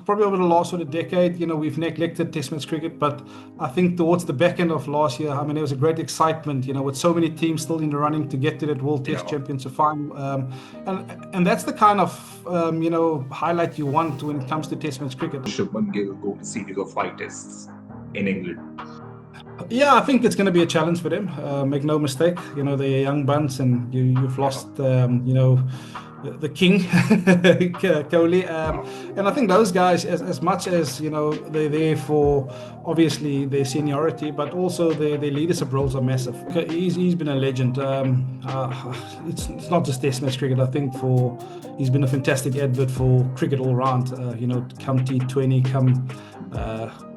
probably over the last sort of decade, we've neglected Test match cricket, but I think towards the back end of last year, I mean, there was a great excitement, with so many teams still in the running to get to that World Test Yeah. Championship final. And that's the kind of, highlight you want when it comes to Test match cricket. Shubman Gill go to series of 5 tests in England. Yeah, I think it's going to be a challenge for them. Make no mistake, they're a young bunch, and you've lost, the king, Kohli. And I think those guys, as much as, they're there for obviously their seniority, but also their leadership roles are massive. He's been a legend. It's not just Test match cricket. I think he's been a fantastic advert for cricket all round. Come T20, come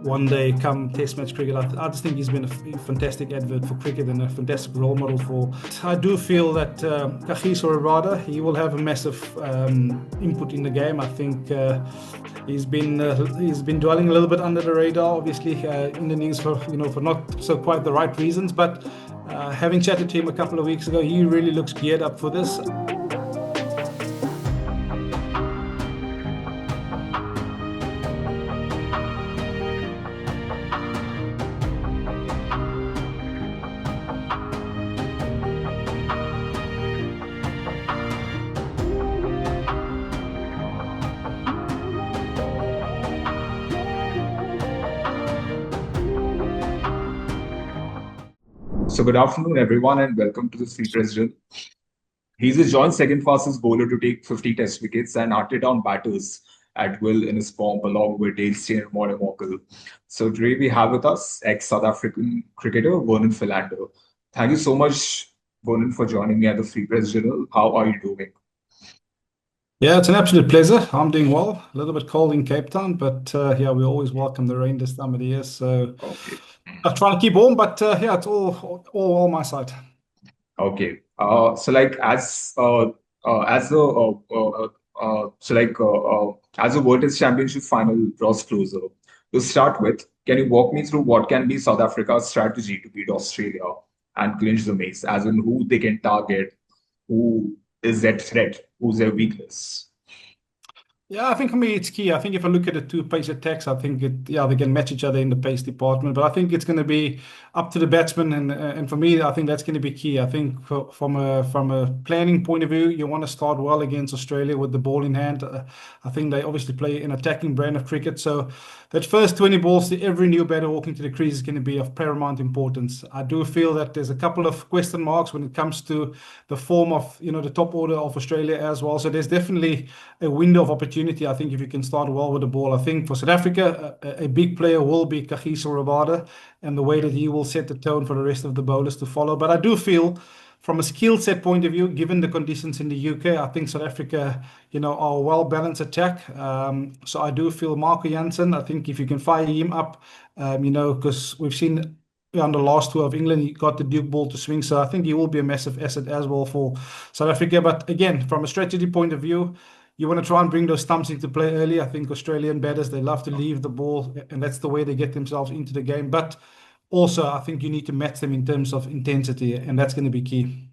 one day, come Test match cricket. I just think he's been a fantastic advert for cricket and a fantastic role model for. I do feel that Kagiso Rabada, he will have a massive input in the game. I think he's been dwelling a little bit under the radar, obviously in the news for not so quite the right reasons. But having chatted to him a couple of weeks ago, he really looks geared up for this. So good afternoon, everyone, and welcome to the Free President. He's the joint second fastest bowler to take 50 Test wickets and hunted down batters at will in his form, along with Dale and Morkel. So today we have with us ex-South African cricketer Vernon Philander. Thank you so much, Vernon, for joining me at the Free Press Journal. How are you doing? Yeah, it's an absolute pleasure. I'm doing well. A little bit cold in Cape Town, but yeah, we always welcome the rain this time of the year. So Okay. I'm trying to keep warm, but yeah, it's all my side. Okay. So like as the as the World Test Championship final draws closer, to start with, can you walk me through what can be South Africa's strategy to beat Australia and clinch the mace, as in who they can target, who is that threat, who's their weakness? Yeah, I think for me it's key. I think if I look at the two pace attacks, I think they can match each other in the pace department. But I think it's going to be up to the batsman, and for me, I think that's going to be key. I think from a planning point of view, you want to start well against Australia with the ball in hand. I think they obviously play an attacking brand of cricket, so that first 20 balls to every new batter walking to the crease is going to be of paramount importance. I do feel that there's a couple of question marks when it comes to the form of the top order of Australia as well. So there's definitely a window of opportunity. I think if you can start well with the ball, I think for South Africa, a big player will be Kagiso Rabada, and the way that he will set the tone for the rest of the bowlers to follow. But I do feel, from a skill set point of view, given the conditions in the UK, I think South Africa, are a well-balanced attack. So I do feel Marco Jansen, I think if you can fire him up, because we've seen on the last tour of England, he got the Duke ball to swing. So I think he will be a massive asset as well for South Africa. But again, from a strategy point of view, you want to try and bring those stumps into play early. I think Australian batters, they love to leave the ball, and that's the way they get themselves into the game. But also, I think you need to match them in terms of intensity, and that's going to be key.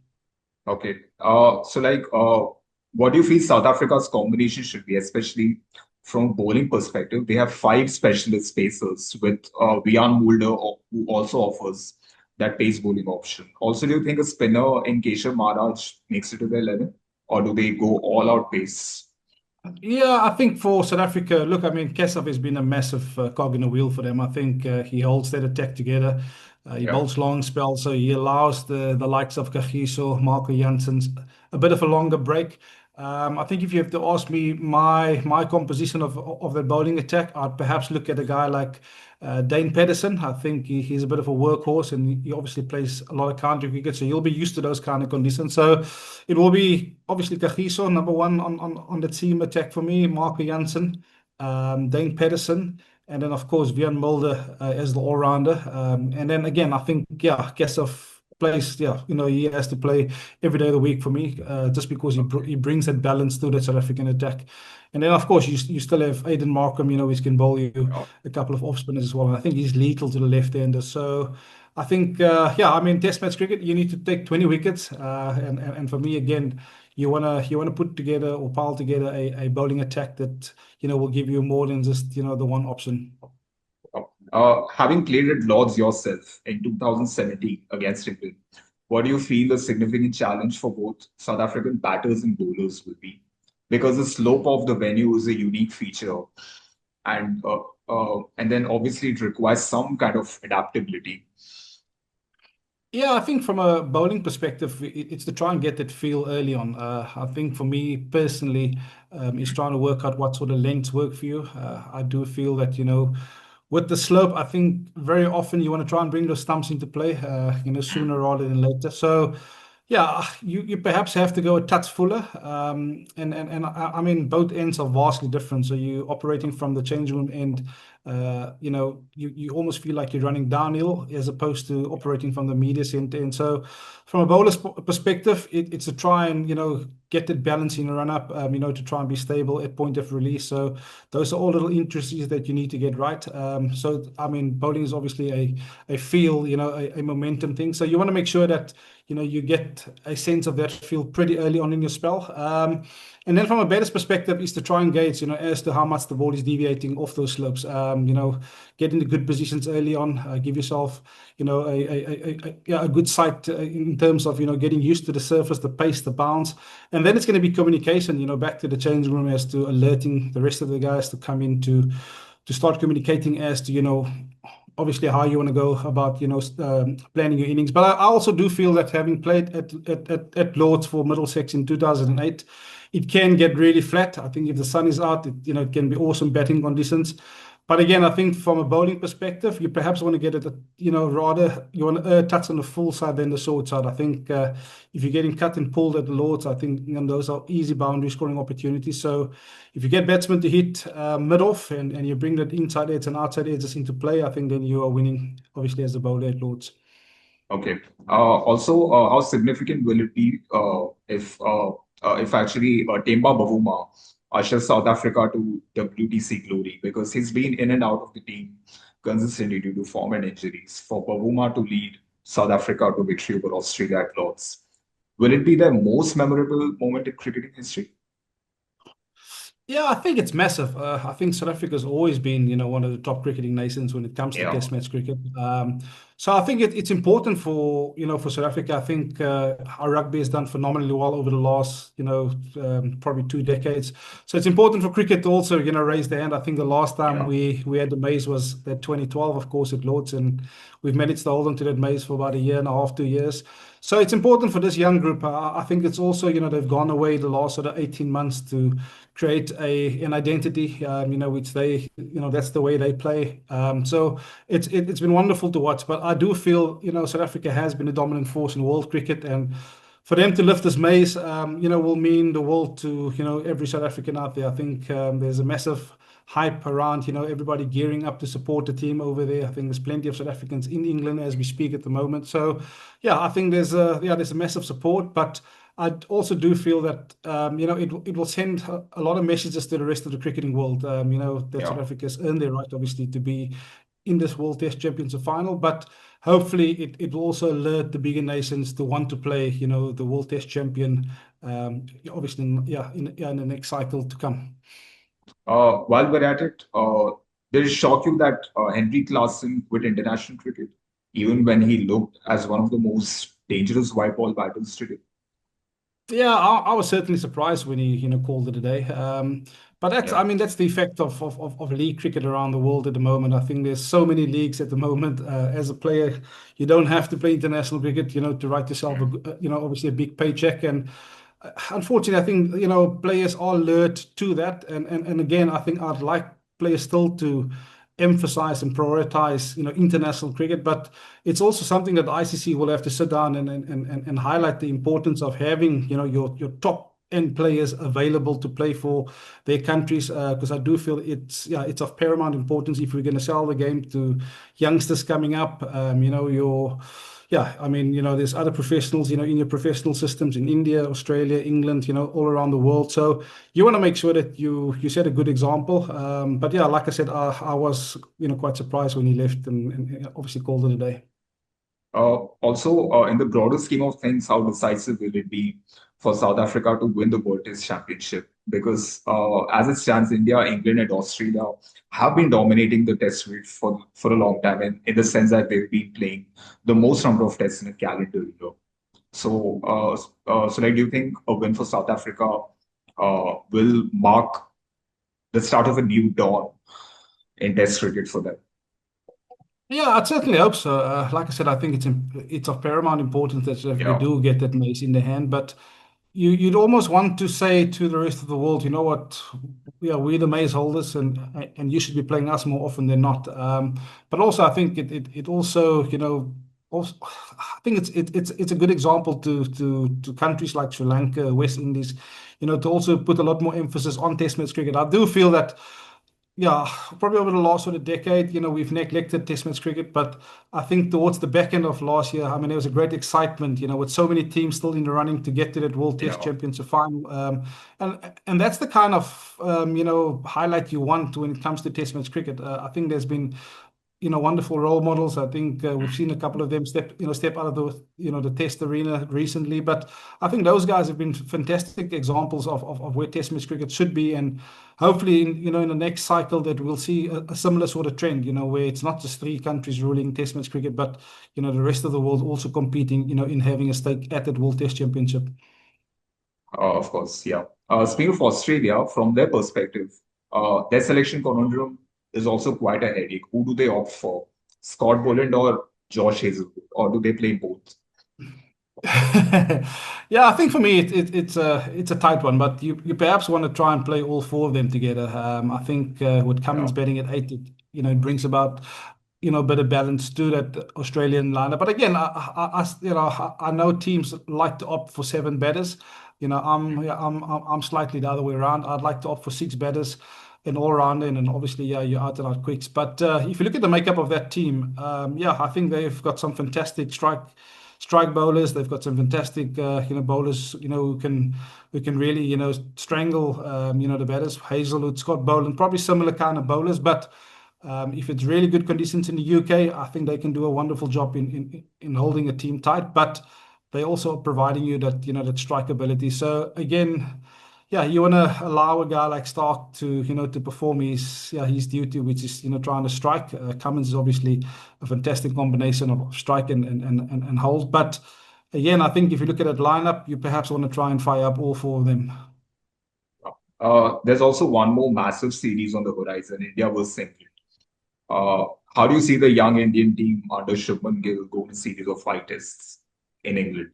Okay. What do you feel South Africa's combination should be, especially from a bowling perspective? They have 5 specialist spacers with Vian Mulder, who also offers that pace bowling option. Also, do you think a spinner in Keshav Maharaj makes it to the 11, or do they go all out pace? Yeah, I think for South Africa, look, I mean, Keshav has been a massive cog in the wheel for them. I think he holds that attack together. He Yeah. bowls long spells, so he allows the likes of Kagiso, Marco Janssens a bit of a longer break. I think if you have to ask me my composition of that bowling attack, I'd perhaps look at a guy like Dane Pedersen. I think he's a bit of a workhorse, and he obviously plays a lot of county cricket, so he'll be used to those kind of conditions. So it will be obviously Kagiso number one on the team attack for me, Marco Jansen, Dane Pedersen, and then of course Vian Mulder as the all-rounder. And then again, I think Keshav plays, he has to play every day of the week for me, just because he brings that balance to the South African attack. And then, of course, you still have Aiden Markham, which can bowl you a couple of off spinners as well. And I think he's lethal to the left-hander. So I think, I mean, Test match cricket, you need to take 20 wickets. And for me, again, you wanna put together or pile together a bowling attack that will give you more than just the one option. Having played at Lords yourself in 2017 against England, what do you feel the significant challenge for both South African batters and bowlers will be? Because the slope of the venue is a unique feature, and then obviously it requires some kind of adaptability. Yeah, I think from a bowling perspective, it's to try and get that feel early on. I think for me personally, is trying to work out what sort of lengths work for you. I do feel that, with the slope, I think very often you want to try and bring those stumps into play, sooner rather than later. So, yeah, you perhaps have to go a touch fuller. And I mean, both ends are vastly different. So you operating from the change room end, you almost feel like you're running downhill as opposed to operating from the media center. And so, from a bowler's perspective, it's to try and get that balance in a run up, to try and be stable at point of release. So those are all little intricacies that you need to get right. So I mean, bowling is obviously a feel, a momentum thing. So you want to make sure that you get a sense of that feel pretty early on in your spell. And then from a batter's perspective is to try and gauge, as to how much the ball is deviating off those slopes. Get into good positions early on, give yourself, a good sight in terms of, getting used to the surface, the pace, the bounce. And then it's going to be communication, back to the changing room as to alerting the rest of the guys to come in to start communicating as to, obviously how you want to go about, planning your innings. But I also do feel that having played at Lords for Middlesex in 2008, it can get really flat. I think if the sun is out, it can be awesome batting conditions. But again, I think from a bowling perspective, you perhaps want to get it, rather you want to touch on the full side than the short side. I think if you're getting cut and pulled at the Lords, I think those are easy boundary scoring opportunities. So if you get batsmen to hit mid off and you bring that inside edge and outside edges into play, I think then you are winning, obviously, as a bowler at Lords. Okay. Also, how significant will it be if actually Temba Bavuma ushers South Africa to WTC glory? Because he's been in and out of the team consistently due to form and injuries. For Bavuma to lead South Africa to victory over Australia at Lords, will it be the most memorable moment in cricketing history? Yeah, I think it's massive. I think South Africa's always been, one of the top cricketing nations when it comes to Yeah. Test match cricket. So I think it's important for, for South Africa. I think our rugby has done phenomenally well over the last, probably 2 decades. So it's important for cricket to also, raise the hand. I think the last time Yeah. we had the maize was that 2012, of course, at Lords, and we've managed to hold on to that maize for about a year and a half, 2 years. So it's important for this young group. I think it's also, they've gone away the last sort of 18 months to create an identity, which they, that's the way they play. So it's been wonderful to watch. But I do feel, South Africa has been a dominant force in world cricket, and for them to lift this maize, will mean the world to, every South African out there. I think there's a massive hype around, everybody gearing up to support the team over there. I think there's plenty of South Africans in England as we speak at the moment. So, yeah, I think there's a massive support, but I also do feel that it will send a lot of messages to the rest of the cricketing world. That South Yeah. Africa has earned their right, obviously, to be in this World Test Championship final, but hopefully it will also alert the bigger nations to want to play, the World Test Champion, obviously, in the next cycle to come. While we're at it, did it shock you that Henry Klaasen quit international cricket, even when he looked as one of the most dangerous white ball batters today? Yeah, I was certainly surprised when he, called it a day. But I Yeah. mean, that's the effect of league cricket around the world at the moment. I think there's so many leagues at the moment. As a player, you don't have to play international cricket, to write yourself, obviously a big paycheck. And unfortunately, I think, players are alert to that. And again, I think I'd like players still to emphasize and prioritize, international cricket. But it's also something that the ICC will have to sit down and highlight the importance of having, your top end players available to play for their countries, because I do feel it's of paramount importance if we're going to sell the game to youngsters coming up. I mean, there's other professionals, in your professional systems in India, Australia, England, all around the world. So you want to make sure that you set a good example. But yeah, like I said, I was, quite surprised when he left and obviously called it a day. Also, in the broader scheme of things, how decisive will it be for South Africa to win the World Test Championship? Because as it stands, India, England, and Australia have been dominating the Test match for a long time, and in the sense that they've been playing the most number of tests in a calendar year. So, do you think a win for South Africa will mark the start of a new dawn in Test cricket for them? Yeah, I'd certainly hope so. Like I said, I think it's of paramount importance that South Africa Yeah, do get that mace in their hand. But you'd almost want to say to the rest of the world, you know what, yeah, we're the maze holders, and you should be playing us more often than not. But also, I think it also, also, I think it's a good example to countries like Sri Lanka, West Indies, to also put a lot more emphasis on Test match cricket. I do feel that. Yeah, probably over the last sort of decade, we've neglected Test match cricket, but I think towards the back end of last year, I mean, there was a great excitement, with so many teams still in the running to get to that World Test yeah, Championship final. And that's the kind of highlight you want when it comes to Test match cricket. I think there's been wonderful role models. I think we've seen a couple of them step out of the test arena recently. But I think those guys have been fantastic examples of where Test match cricket should be. And hopefully, in the next cycle, that we'll see a similar sort of trend. Where it's not just three countries ruling Test match cricket, but the rest of the world also competing. In having a stake at that World Test Championship. of course, yeah. Speaking of Australia, from their perspective, their selection conundrum is also quite a headache. Who do they opt for? Scott Boland or Josh Hazelwood? Or do they play both? Yeah, I think for me it's a tight one, but you perhaps want to try and play all four of them together. I think with Yeah, Cummins batting at eight, it brings about a bit of balance to that Australian lineup. But again, I know teams like to opt for seven batters. I'm slightly the other way around. I'd like to opt for six batters, an all rounder, and then obviously, yeah, you're out and out quicks. But if you look at the makeup of that team, yeah, I think they've got some fantastic strike bowlers. They've got some fantastic bowlers who can really strangle the batters. Hazelwood, Scott Boland, probably similar kind of bowlers, but if it's really good conditions in the UK, I think they can do a wonderful job in holding a team tight. But they also providing you that strike ability. So again, yeah, you want to allow a guy like Stark to perform his duty, which is trying to strike. Cummins is obviously a fantastic combination of strike and hold. But again, I think if you look at that lineup, you perhaps want to try and fire up all four of them. there's also one more massive series on the horizon, India versus England. How do you see the young Indian team under Shubman Gill go in a series of five tests in England?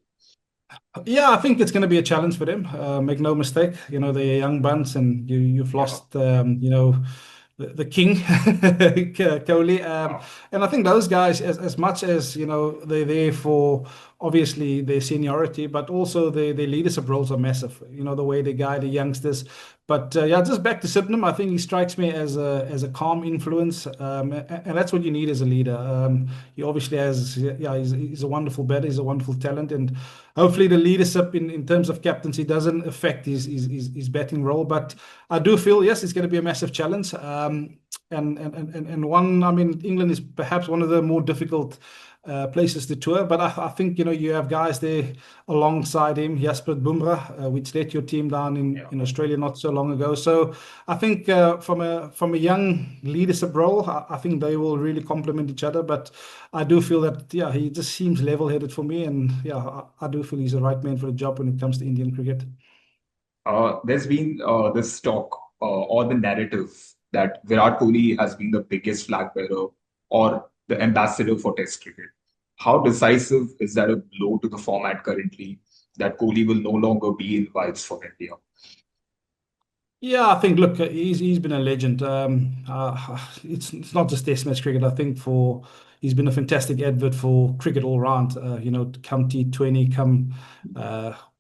Yeah, I think it's going to be a challenge for them. Make no mistake, they're young bunch, and you've Yeah, lost, the king, Kohli. yeah, And I think those guys, as much as they're there for obviously their seniority, but also their leadership roles are massive. The way they guide the youngsters. But yeah, just back to Sydenham, I think he strikes me as a calm influence, and that's what you need as a leader. He obviously has, yeah, he's a wonderful batter, he's a wonderful talent, and hopefully the leadership in terms of captaincy doesn't affect his batting role. But I do feel yes, it's going to be a massive challenge. And one, I mean, England is perhaps one of the more difficult places to tour. But I think you have guys there alongside him, Jasper Bumrah, which let your team down in, yeah. in Australia not so long ago. So I think from a young leadership role, I think they will really complement each other. But I do feel that yeah, he just seems level-headed for me, and yeah, I do feel he's the right man for the job when it comes to Indian cricket. There's been this talk or the narrative that Virat Kohli has been the biggest flag bearer or the ambassador for Test cricket. How decisive is that a blow to the format currently that Kohli will no longer be in vibes for India? Yeah, I think look, he's been a legend. It's not just Test match cricket. I think he's been a fantastic advert for cricket all round. Come T20, come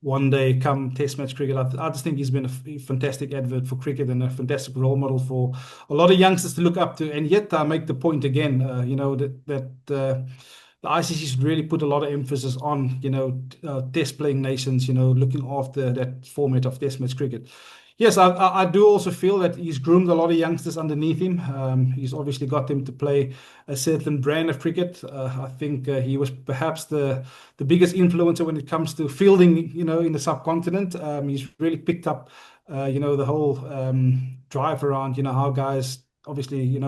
one day, come Test match cricket. I just think he's been a fantastic advert for cricket and a fantastic role model for a lot of youngsters to look up to. And yet, I make the point again, that the ICC should really put a lot of emphasis on, test playing nations, looking after that format of Test match cricket. Yes, I do also feel that he's groomed a lot of youngsters underneath him. He's obviously got them to play a certain brand of cricket. I think he was perhaps the biggest influencer when it comes to fielding, in the subcontinent. He's really picked up, the whole drive around, how guys obviously,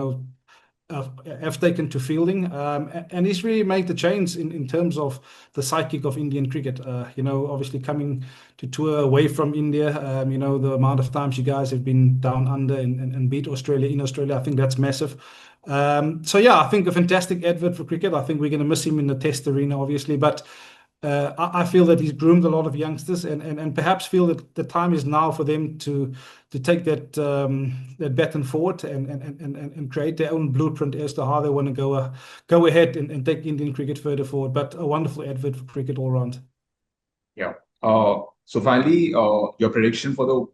have taken to fielding, and he's really made the change in terms of the psychic of Indian cricket. Obviously coming to tour away from India, the amount of times you guys have been down under and beat Australia in Australia, I think that's massive. So yeah, I think a fantastic advert for cricket. I think we're going to miss him in the Test arena, obviously, but I feel that he's groomed a lot of youngsters, and perhaps feel that the time is now for them to take that baton forward and create their own blueprint as to how they want to go ahead and take Indian cricket further forward. But a wonderful advert for cricket all round. Yeah. So finally, your prediction for the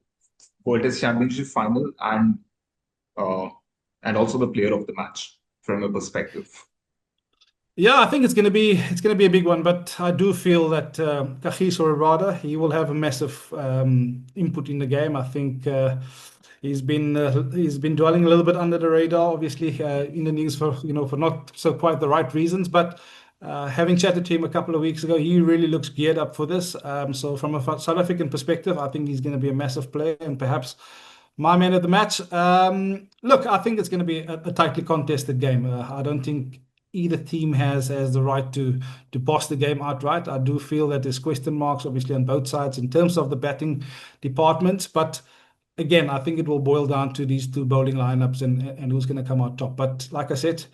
World Test Championship final uh, and also the player of the match from your perspective. Yeah, I think it's gonna be a big one, but I do feel that Kagiso Rabada, he will have a massive input in the game. I think he's been dwelling a little bit under the radar, obviously in the news for not so quite the right reasons. But having chatted to him a couple of weeks ago, he really looks geared up for this. So from a South African perspective, I think he's going to be a massive player and perhaps my man of the match. Look, I think it's going to be a tightly contested game. I don't think either team has the right to boss the game outright. I do feel that there's question marks, obviously, on both sides in terms of the batting departments. But again, I think it will boil down to these two bowling lineups and who's going to come out top. But like I said,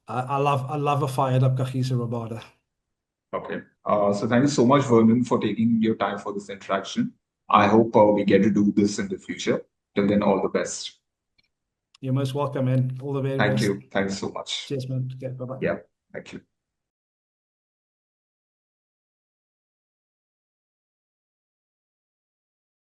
I love a fired up Kagiso Rabada. Okay. So thank you so much, Vernon, for taking your time for this interaction. I hope we get to do this in the future. Till then, all the best. You're most welcome, man. All the very Thank best. you. Thanks so much. Cheers, man. Okay, bye bye. Yeah. Thank you.